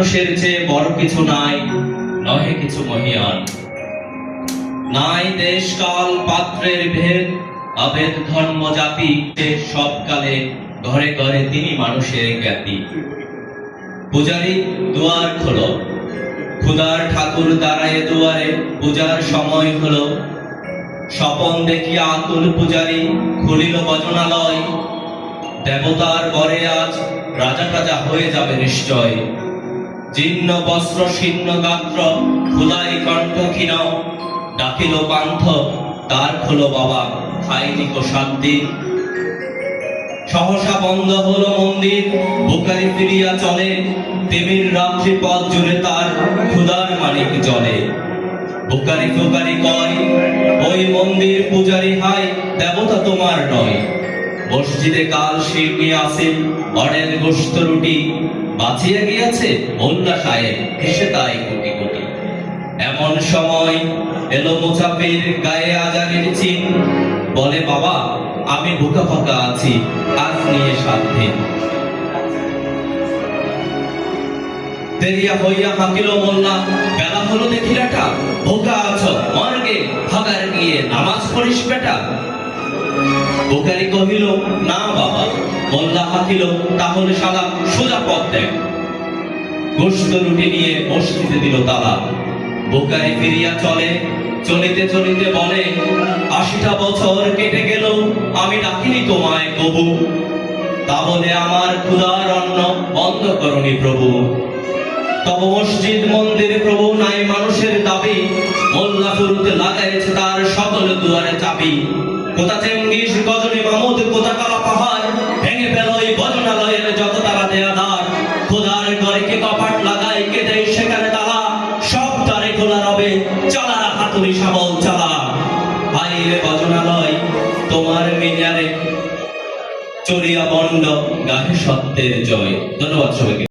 মানুষের চেয়ে বড় কিছু নাই, নহে কিছু মহিয়ান। নাই দেশ কাল পাত্রের ভেদ, অভেদ ধর্ম জাতি, সব কালে ঘরে ঘরে তিনি মানুষের জ্ঞাতি। পূজারী দুয়ার খোলো, খুদার ঠাকুর দাঁড়ায় দুয়ারে, পূজার সময় হলো। স্বপন দেখিয়া আকুল পূজারী খুলিল বচনালয়। দেবতার বরে আজ রাজা টাজা হয়ে যাবে নিশ্চয়। জীর্ণ বস্ত্র শীর্ণ গাত্র, খুদাই কণ্ঠ ক্ষীণ। ডাকিল পান্থ, দ্বার খোলো বাবা, খাইনি কো শান্তি। সহসা বন্ধ হলো মন্দির, বুকারি ফিরিয়া চলে। তিমির রাত্রি পথ জুড়ে তার ক্ষুধার মানিক জলে। বুকারি ফুকারি কয়, ওই মন্দির পূজারি হাই, দেবতা তোমার নয়। মসজিদে কাল শির নিয়ে আসিল, অড়েল গোশত রুটি। বাঁচিয়া গিয়াছে মোল্লা সাহেব, হেসে তাই কোটি কোটি। এমন সময় এলো মুসাফির, গায়ে আজানের চিন। বলে বাবা, আমি বুকা ফাঁকা আছি, আজ নিয়ে 7 দিন। দেরিয়া হইয়া হাঁকিল মোল্লা, বেলা হলো দেখিলাটা। বোকা আছো মর্গে, ভাগার গিয়ে নামাজ পড়িস বেটা। বুকারি কহিল, না বাবা। মোল্লা হাঁকিল, তাহলে শালা সোজা পথ দেখ। গোশত রুটি নিয়ে মসজিদে দিল তালা। বুকারি ফিরিয়া চলে, চলিতে চলিতে বলে, 80টা বছর কেটে গেল, আমি ডাকিনি তোমায় কবু। তা বলে আমার ক্ষুধার অন্ন বন্ধ করনি প্রভু। তব মসজিদ মন্দিরে প্রভু নাই মানুষের দাবি। মোল্লা ফুরুতে লাগাইছে তার সকল দুয়ারে চাবি। কোথা চেঙ্গিস গজনী মামুদ, কোথা কালা পাহাড়, ভেঙে ফেল ওই বচনালয়ের যত তারা দেয়া দ্বার। খোদার ঘরে কে কপাট লাগায়, কে দেয় সেখানে তালা। সব দ্বারে খোলা রবে, চালা হাতুড়ি শাবল চালা। হাইরে বচনালয় তোমার মিনারে, চলিয়া বন্ড গাহে সত্যের জয়। ধন্যবাদ সবাইকে।